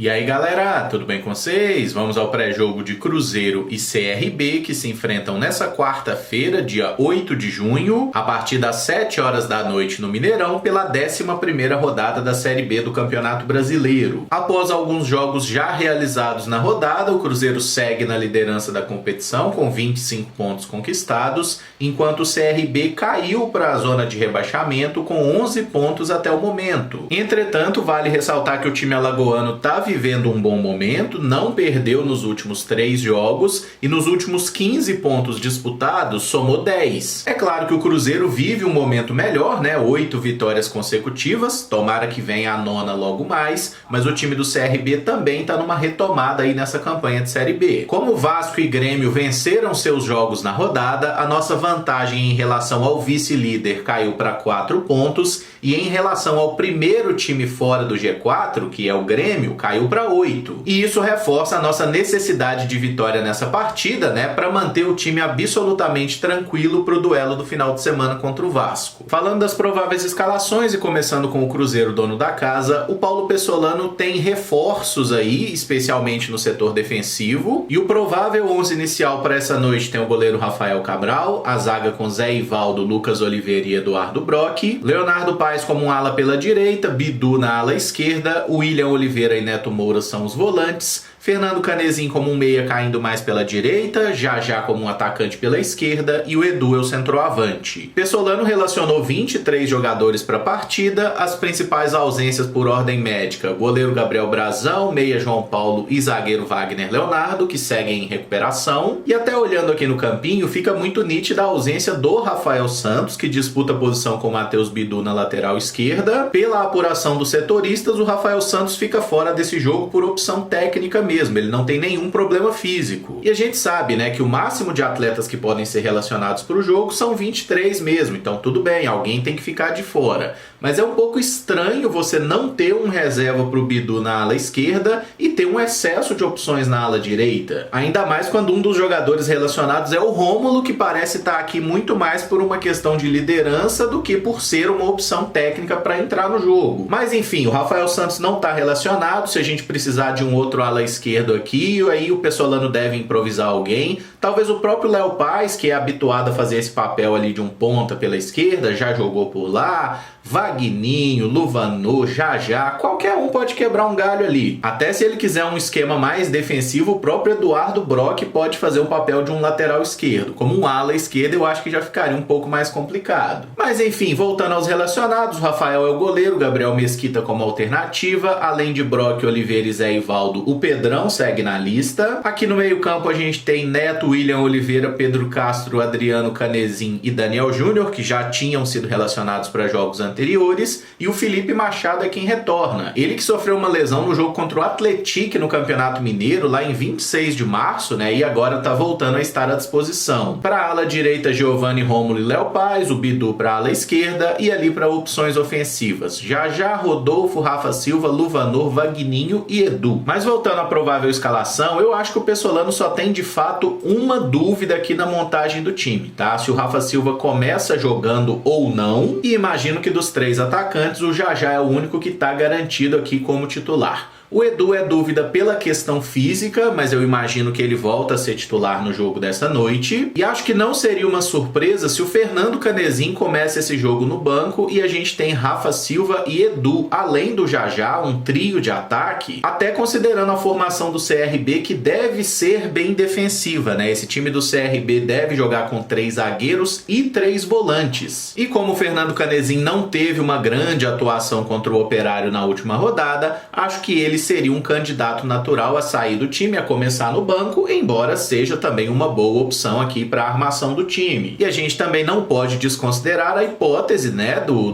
E aí galera, tudo bem com vocês? Vamos ao pré-jogo de Cruzeiro e CRB que se enfrentam nessa quarta-feira, dia 8 de junho, a partir das 7 horas da noite no Mineirão, pela 11ª rodada da Série B do Campeonato Brasileiro. Após alguns jogos já realizados na rodada, o Cruzeiro segue na liderança da competição com 25 pontos conquistados, enquanto o CRB caiu para a zona de rebaixamento com 11 pontos até o momento. Entretanto, vale ressaltar que o time alagoano está vivendo um bom momento, não perdeu nos últimos 3 jogos e nos últimos 15 pontos disputados somou 10. É claro que o Cruzeiro vive um momento melhor, 8 vitórias consecutivas, tomara que venha a 9ª logo mais, mas o time do CRB também está numa retomada aí nessa campanha de Série B. Como Vasco e Grêmio venceram seus jogos na rodada, a nossa vantagem em relação ao vice-líder caiu para 4 pontos e em relação ao primeiro time fora do G4, que é o Grêmio, caiu para 8. E isso reforça a nossa necessidade de vitória nessa partida, para manter o time absolutamente tranquilo para o duelo do final de semana contra o Vasco. Falando das prováveis escalações e começando com o Cruzeiro, dono da casa, o Paulo Pessolano tem reforços aí, especialmente no setor defensivo, e o provável 11 inicial para essa noite tem o goleiro Rafael Cabral, a zaga com Zé Ivaldo, Lucas Oliveira e Eduardo Brock, Leonardo Paes como um ala pela direita, Bidu na ala esquerda, William Oliveira e Neto Moura são os volantes, Fernando Canezin como um meia caindo mais pela direita, Já como um atacante pela esquerda e o Edu é o centroavante. Pessolano relacionou 23 jogadores para a partida, as principais ausências por ordem médica: goleiro Gabriel Brazão, meia João Paulo e zagueiro Wagner Leonardo, que seguem em recuperação. E até olhando aqui no campinho, fica muito nítida a ausência do Rafael Santos, que disputa a posição com o Matheus Bidu na lateral esquerda. Pela apuração dos setoristas, o Rafael Santos fica fora desse jogo por opção técnica mesmo, ele não tem nenhum problema físico. E a gente sabe, que o máximo de atletas que podem ser relacionados para o jogo são 23 mesmo, então tudo bem, alguém tem que ficar de fora. Mas é um pouco estranho você não ter um reserva para o Bidu na ala esquerda e ter um excesso de opções na ala direita. Ainda mais quando um dos jogadores relacionados é o Rômulo, que parece estar aqui muito mais por uma questão de liderança do que por ser uma opção técnica para entrar no jogo. Mas enfim, o Rafael Santos não está relacionado, se a gente precisar de um outro ala esquerdo aqui, aí o Pessolano deve improvisar alguém. Talvez o próprio Léo Paes, que é habituado a fazer esse papel ali de um ponta pela esquerda, já jogou por lá. Vagninho, Luvanor, Já, qualquer um pode quebrar um galho ali. Até se ele quiser um esquema mais defensivo, o próprio Eduardo Brock pode fazer o papel de um lateral esquerdo. Como um ala esquerda, eu acho que já ficaria um pouco mais complicado. Mas enfim, voltando aos relacionados, o Rafael é o goleiro, Gabriel Mesquita como alternativa, além de Brock, Oliveira e Zé Ivaldo, o Pedrão segue na lista. Aqui no meio-campo a gente tem Neto, William Oliveira, Pedro Castro, Adriano Canezin e Daniel Júnior, que já tinham sido relacionados para jogos anteriores, e o Felipe Machado é quem retorna. Ele que sofreu uma lesão no jogo contra o Atlético no Campeonato Mineiro, lá em 26 de março, e agora está voltando a estar à disposição. Para a ala direita, Giovanni, Rômulo e Léo Paes, o Bidu para a ala esquerda, e ali para opções ofensivas: Já, Rodolfo, Rafa Silva, Luvanor, Vagninho e Edu. Mas voltando à provável escalação, eu acho que o Pessolano só tem de fato uma dúvida aqui na montagem do time, se o Rafa Silva começa jogando ou não, e imagino que dos 3 atacantes, o Já é o único que está garantido aqui como titular. O Edu é dúvida pela questão física, mas eu imagino que ele volta a ser titular no jogo dessa noite. E acho que não seria uma surpresa se o Fernando Canezin começa esse jogo no banco e a gente tem Rafa Silva e Edu, além do Já, um trio de ataque, até considerando a formação do CRB, que deve ser bem defensiva, Esse time do CRB deve jogar com 3 zagueiros e 3 volantes. E como o Fernando Canezin não teve uma grande atuação contra o Operário na última rodada, acho que ele seria um candidato natural a sair do time, a começar no banco, embora seja também uma boa opção aqui para a armação do time. E a gente também não pode desconsiderar a hipótese,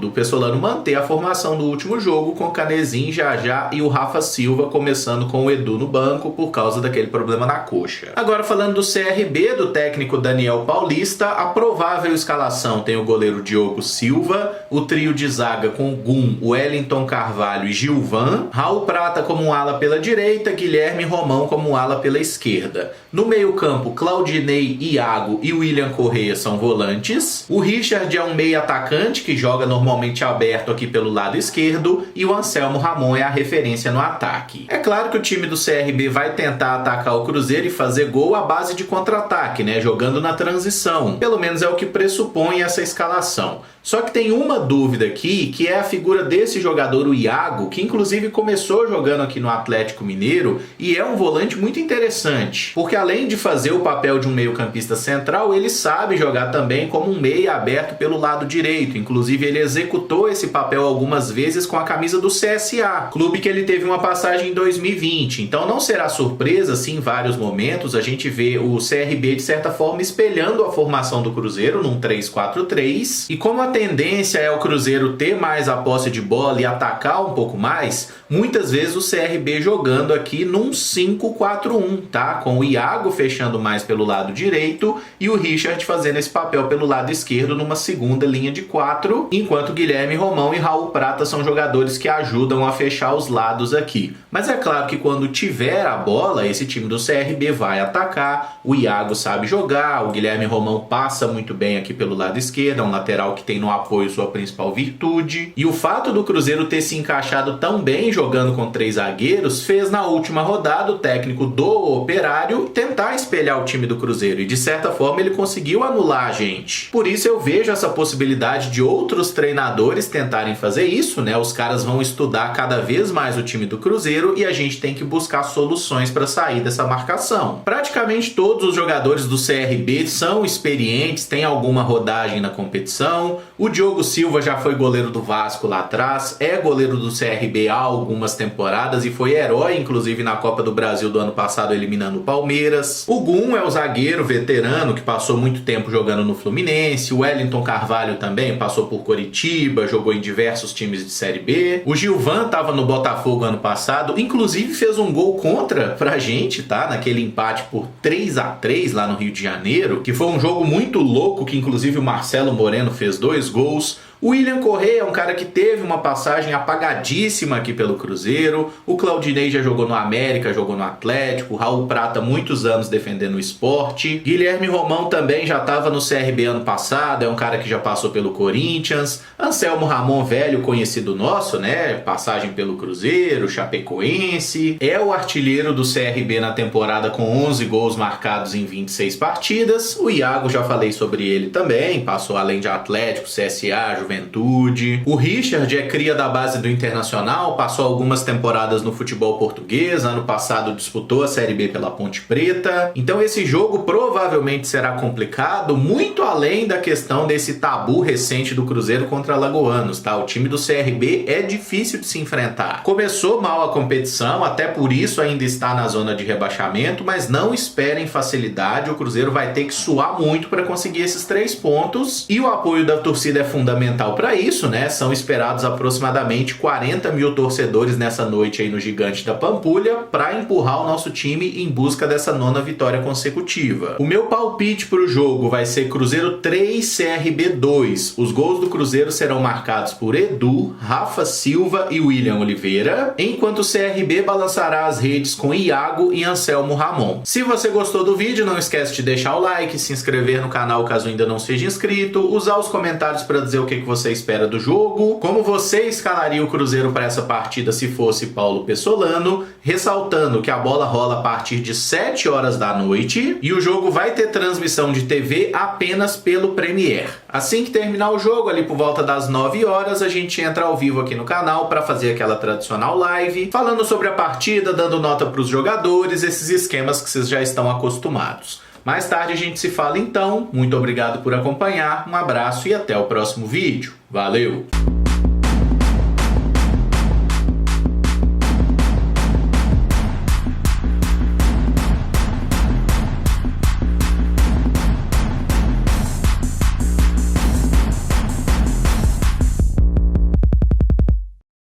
do Pessolano manter a formação do último jogo com Canezin, Já e o Rafa Silva, começando com o Edu no banco por causa daquele problema na coxa. Agora falando do CRB, do técnico Daniel Paulista, a provável escalação tem o goleiro Diogo Silva, o trio de zaga com Gum, Wellington Carvalho e Gilvan, Raul Prata como como um ala pela direita, Guilherme Romão como um ala pela esquerda. No meio-campo, Claudinei, Iago e William Correa são volantes. O Richard é um meio atacante que joga normalmente aberto aqui pelo lado esquerdo e o Anselmo Ramon é a referência no ataque. É claro que o time do CRB vai tentar atacar o Cruzeiro e fazer gol à base de contra-ataque, né? Jogando na transição. Pelo menos é o que pressupõe essa escalação. Só que tem uma dúvida aqui, que é a figura desse jogador, o Iago, que inclusive começou jogando aqui no Atlético Mineiro e é um volante muito interessante, porque além de fazer o papel de um meio-campista central, ele sabe jogar também como um meia aberto pelo lado direito. Inclusive ele executou esse papel algumas vezes com a camisa do CSA, clube que ele teve uma passagem em 2020. Então não será surpresa se em vários momentos a gente vê o CRB de certa forma espelhando a formação do Cruzeiro num 3-4-3, e como a tendência é o Cruzeiro ter mais a posse de bola e atacar um pouco mais, muitas vezes o CRB jogando aqui num 5-4-1, tá? Com o Iago fechando mais pelo lado direito e o Richard fazendo esse papel pelo lado esquerdo numa segunda linha de 4, enquanto Guilherme Romão e Raul Prata são jogadores que ajudam a fechar os lados aqui. Mas é claro que quando tiver a bola, esse time do CRB vai atacar, o Iago sabe jogar, o Guilherme Romão passa muito bem aqui pelo lado esquerdo, é um lateral que tem no apoio sua principal virtude. E o fato do Cruzeiro ter se encaixado tão bem jogando com 3 zagueiros fez na última rodada o técnico do Operário tentar espelhar o time do Cruzeiro e de certa forma ele conseguiu anular a gente. Por isso eu vejo essa possibilidade de outros treinadores tentarem fazer isso, né? Os caras vão estudar cada vez mais o time do Cruzeiro e a gente tem que buscar soluções para sair dessa marcação. Praticamente todos os jogadores do CRB são experientes, têm alguma rodagem na competição. O Diogo Silva já foi goleiro do Vasco lá atrás, é goleiro do CRB há algumas temporadas e foi herói, inclusive, na Copa do Brasil do ano passado, eliminando o Palmeiras. O Gum é o zagueiro veterano que passou muito tempo jogando no Fluminense. O Wellington Carvalho também passou por Coritiba, jogou em diversos times de Série B. O Gilvan estava no Botafogo ano passado, inclusive fez um gol contra pra gente, tá? Naquele empate por 3-3 lá no Rio de Janeiro, que foi um jogo muito louco, que inclusive o Marcelo Moreno fez 2 gols. O William Correa é um cara que teve uma passagem apagadíssima aqui pelo Cruzeiro. O Claudinei já jogou no América, jogou no Atlético. O Raul Prata, muitos anos defendendo o Sport. Guilherme Romão também já estava no CRB ano passado, é um cara que já passou pelo Corinthians. Anselmo Ramon, velho conhecido nosso, né? Passagem pelo Cruzeiro, Chapecoense. É o artilheiro do CRB na temporada com 11 gols marcados em 26 partidas. O Iago, já falei sobre ele também, passou além de Atlético, CSA, Juventude. O Richard é cria da base do Internacional, passou algumas temporadas no futebol português, ano passado disputou a Série B pela Ponte Preta. Então esse jogo provavelmente será complicado, muito além da questão desse tabu recente do Cruzeiro contra Alagoanos, tá? O time do CRB é difícil de se enfrentar. Começou mal a competição, até por isso ainda está na zona de rebaixamento, mas não esperem facilidade, o Cruzeiro vai ter que suar muito para conseguir esses 3 pontos e o apoio da torcida é fundamental para isso, né? São esperados aproximadamente 40 mil torcedores nessa noite aí no Gigante da Pampulha para empurrar o nosso time em busca dessa 9ª vitória consecutiva. O meu palpite para o jogo vai ser Cruzeiro 3, CRB 2. Os gols do Cruzeiro serão marcados por Edu, Rafa Silva e William Oliveira, enquanto o CRB balançará as redes com Iago e Anselmo Ramon. Se você gostou do vídeo, não esquece de deixar o like, se inscrever no canal caso ainda não seja inscrito, usar os comentários para dizer o que você espera do jogo, como você escalaria o Cruzeiro para essa partida se fosse Paulo Pessolano, ressaltando que a bola rola a partir de 7 horas da noite e o jogo vai ter transmissão de TV apenas pelo Premiere. Assim que terminar o jogo, ali por volta das 9 horas, a gente entra ao vivo aqui no canal para fazer aquela tradicional live, falando sobre a partida, dando nota para os jogadores, esses esquemas que vocês já estão acostumados. Mais tarde a gente se fala então, muito obrigado por acompanhar, um abraço e até o próximo vídeo. Valeu!